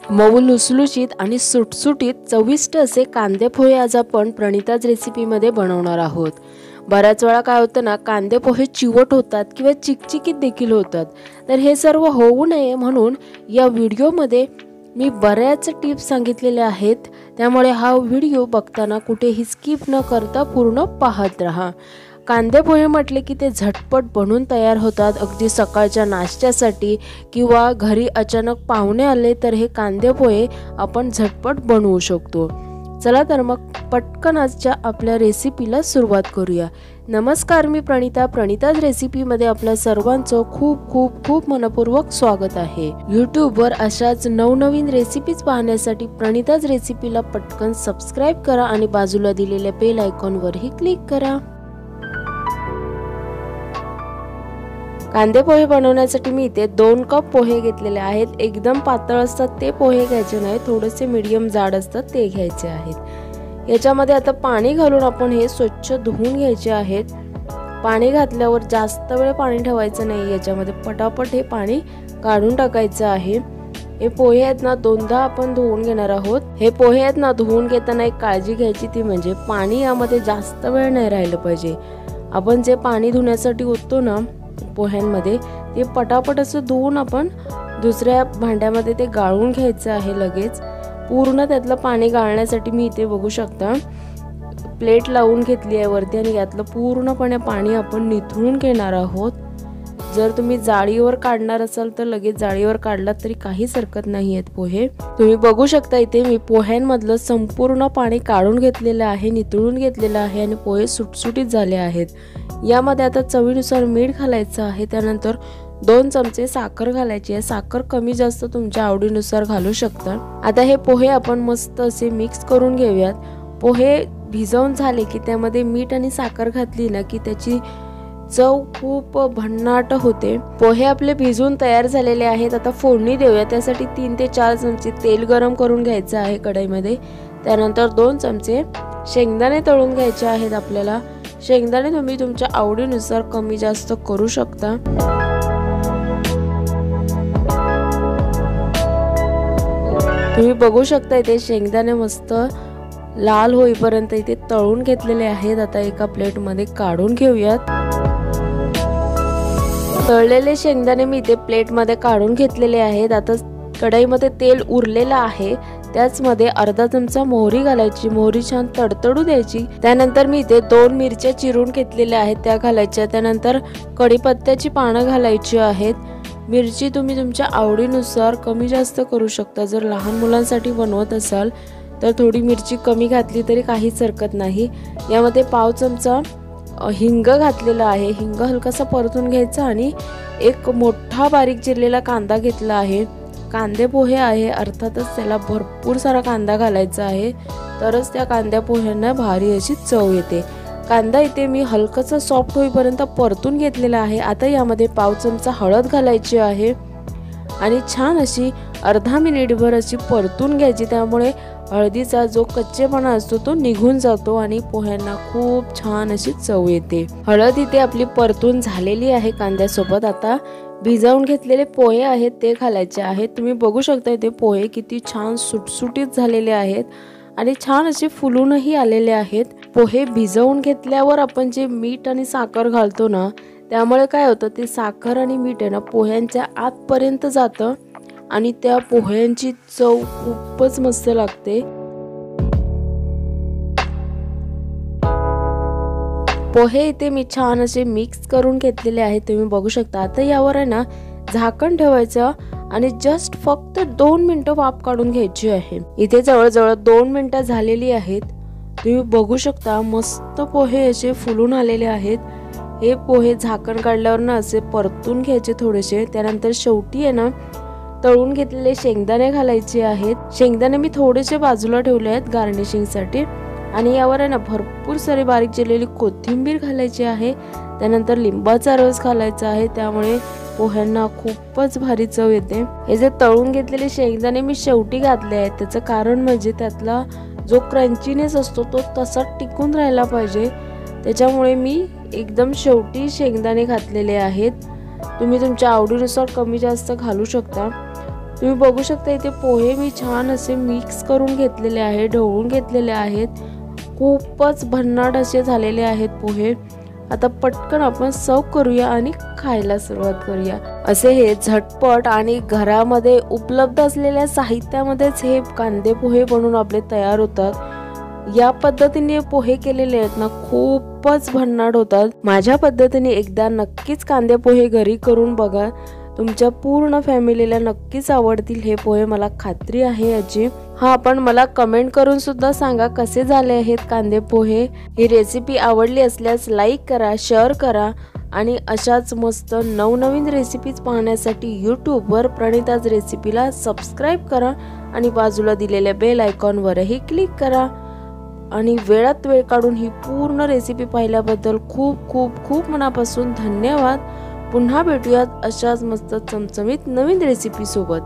मऊ लुसलुशीत आणि सुटसुटीत चविष्ट असे कांदे पोहे आज आपण प्रणिताज रेसिपीमध्ये बनवणार आहोत। बऱ्याच वेळा काय होतं ना, कांदे पोहे चिवट होतात किंवा चिकचिकीत देखील होतात। तर हे सर्व होऊ नये म्हणून या व्हिडिओमध्ये मी बऱ्याच टिप्स सांगितलेल्या आहेत, त्यामुळे हा व्हिडिओ बघताना कुठेही स्किप न करता पूर्ण पाहत रहा। कांदे पोहे म्हटले की ते झटपट बनून तयार होतात, अगदी सकाळच्या नाश्त्यासाठी किंवा घरी अचानक पाहुणे आले तर हे कांदे पोहे आपण झटपट बनवू शकतो। चला तर मग पटकन आजच्या आपल्या रेसिपीला सुरुवात करूया। नमस्कार, मी प्रणिता। प्रणिताज रेसिपीमध्ये आपल्या सर्वांचं खूप खूप खूप मनपूर्वक स्वागत आहे। यूट्यूबवर अशाच नवनवीन रेसिपीज पाहण्यासाठी प्रणिताज रेसिपीला पटकन सबस्क्राइब करा आणि बाजूला दिलेल्या बेल आयकॉनवरही क्लिक करा। कांदे पोहे बनवण्यासाठी मी इथे 2 कप पोहे घेतलेले आहेत। एकदम पातळ असतात ते पोहे घ्यायचे नाही, थोडेसे मीडियम जाड असतात ते घ्यायचे आहेत। याच्यामध्ये आता पाणी घालून आपण हे स्वच्छ धुवून घ्यायचे आहेत। पाणी घातल्यावर जास्त वेळ पाणी ठेवायचं नाही, याच्यामध्ये पटापट हे पाणी काढून टाकायचं आहे। हे पोहे आहेत ना, 2दा आपण धुवून घेणार आहोत। हे पोहे आहेत ना, धुवून घेताना एक काळजी घ्यायची, ती म्हणजे पाणी यामध्ये जास्त वेळ नाही राहिलं पाहिजे। आपण जे पाणी धुण्यासाठी ओततो ना पोह्यांमध्ये, ते पटापट असं धुवून आपण दुसऱ्या भांड्यामध्ये ते गाळून घ्यायचं आहे। लगेच पूर्ण त्यातलं पाणी गाळण्यासाठी मी इथे बघू शकता प्लेट लावून घेतली आहे वरती आणि यातलं पूर्णपणे पाणी आपण निथळून घेणार आहोत। जर तुम्ही जाळीवर काढणार असाल तर लगेच जाळीवर काढलात तरी काहीच हरकत नाही आहेत पोहे। तुम्ही बघू शकता इथे मी पोह्यांमधलं संपूर्ण पाणी काढून घेतलेलं आहे, निथळून घेतलेलं आहे आणि पोहे सुटसुटीत झाले आहेत। यामध्ये आता चवीनुसार मीठ घालायचं आहे, त्यानंतर 2 चमचे साखर घालायची आहे। साखर कमी जास्त तुमच्या आवडीनुसार घालू शकता। आता हे पोहे आपण मस्त असे मिक्स करून घेऊयात। पोहे भिजवून झाले की त्यामध्ये मीठ आणि साखर घातली ना की त्याची चव खूप भन्नाट होते। पोहे आपले भिजून तयार झालेले आहेत। आता फोडणी देऊया। त्यासाठी 3 ते 4 चमचे तेल गरम करून घ्यायचं आहे कढईमध्ये। त्यानंतर 2 चमचे शेंगदाणे तळून घ्यायचे आहेत आपल्याला। शेंगदाणे तुम्ही तुमच्या आवडीनुसार कमी जास्त करू शकता। तुम्ही बघू शकता इथे शेंगदाणे मस्त लाल होईपर्यंत इथे तळून घेतलेले आहेत। आता एका प्लेटमध्ये काढून घेऊयात। तळलेले शेंगदाणे मी इथे प्लेटमध्ये काढून घेतलेले आहेत। आता कढईमध्ये तेल उरलेलं आहे, त्याचमध्ये अर्धा चमचा मोहरी घालायची। मोहरी छान तडतडू द्यायची। त्यानंतर मी इथे 2 मिरच्या चिरून घेतलेल्या आहेत, त्या घालायच्या। त्यानंतर कढीपत्त्याची पानं घालायची आहेत। मिरची तुम्ही तुमच्या आवडीनुसार कमी जास्त करू शकता। जर लहान मुलांसाठी बनवत असाल तर थोडी मिरची कमी घातली तरी काहीच हरकत नाही। यामध्ये पाव चमचा हिंग घातलेला आहे। हिंग हलकासा परतून घ्यायचा आणि एक मोठा बारीक चिरलेला कांदा घेतला आहे। कांदे पोहे आहे, अर्थातच त्याला भरपूर सारा कांदा घालायचा आहे, तरच त्या कांद्या पोह्यांना भारी अशी चव येते। कांदा इथे मी हलकासा सॉफ्ट होईपर्यंत परतून घेतलेला आहे। आता यामध्ये पाव चमचा हळद घालायची आहे आणि छान अशी अर्धा मिनिटभर अशी परतून घ्यायची। त्यामुळे हळदीचा जो कच्चेपणा असतो तो निघून जातो आणि पोह्यांना खूप छान अशी चव येते। हळद इथे आपली परतून झालेली आहे कांद्यासोबत। आता भिजवून घेतलेले पोहे आहेत ते घालायचे आहेत। तुम्ही बघू शकता इथे पोहे किती छान सुटसुटीत झालेले आहेत आणि छान असे फुलूनही आलेले आहेत। पोहे भिजवून घेतल्यावर आपण जे मीठ आणि साखर घालतो ना, त्यामुळे काय होतं, ते साखर आणि मीठ आहे ना पोह्यांच्या आतपर्यंत जातं आणि त्या पोह्यांची चव खूपच मस्त लागते। पोहे इथे मी छान असे मिक्स करून घेतलेले आहेत, तुम्ही बघू शकता। आता यावर आहे ना झाकण ठेवायचं आणि जस्ट फक्त 2 मिनिटं वाफ काढून घ्यायची आहे। इथे जवळजवळ 2 मिनिटं झालेली आहेत। तुम्ही बघू शकता मस्त पोहे असे फुलून आलेले आहेत। हे पोहे झाकण काढल्यावर ना असे परतून घ्यायचे थोडेसे। त्यानंतर शेवटी आहे ना तळून घेतलेले शेंगदाणे घालायचे आहेत। शेंगदाणे मी थोडेसे बाजूला ठेवले आहेत गार्निशिंगसाठी आणि यावर आहे ना भरपूर सारी बारीक चिरलेली कोथिंबीर घालायची आहे। त्यानंतर लिंबाचा रस घालायचा आहे, त्यामुळे पोह्यांना खूपच भारी चव येते। हे जे तळून घेतलेले शेंगदाणे मी शेवटी घातले आहेत, त्याचं कारण म्हणजे त्यातला जो क्रंचीनेस असतो तो तसाच टिकून राहायला पाहिजे, त्याच्यामुळे मी एकदम शेवटी शेंगदाणे घातलेले आहेत। तुम्ही तुमच्या आवडीनुसार कमी जास्त घालू शकता। तुम्ही बघू शकता इथे पोहे मी छान असे मिक्स करून घेतलेले आहे, ढवळून घेतलेले आहेत. खूपच भन्नाट असे झालेले आहेत पोहे. आता पटकन आपण सर्व करूया आणि खायला सुरुवात करूया. असे हे झटपट आणि घरामध्ये उपलब्ध असलेल्या साहित्यामध्येच हे कांदे पोहे बनवून आपले तयार होतात. या पद्धतीने पोहे केलेले आहेत ना, खूपच भन्नाट होतात. माझ्या पद्धतीने एकदा नक्कीच कांदे पोहे घरी करून बघा. तुमच्या पूर्ण फॅमिलीला नक्कीच आवडतील हे पोहे, मला खात्री आहे याची. हा, पण मला कमेंट करून सुद्धा सांगा कसे झाले आहेत कांदे पोहे. ही रेसिपी आवडली असल्यास लाईक करा, शेअर करा आणि अशाच मस्त नवनवीन रेसिपीज पाहण्यासाठी यूट्यूबवर प्रणिताज रेसिपीला सबस्क्राईब करा आणि बाजूला दिलेल्या बेल आयकॉनवरही क्लिक करा. आणि वेळात वेळ काढून ही पूर्ण रेसिपी पाहिल्याबद्दल खूप खूप खूप मनापासून धन्यवाद. पुन्हा भेटूयात अशाच मस्त चमचमीत नवीन रेसिपी सोबत.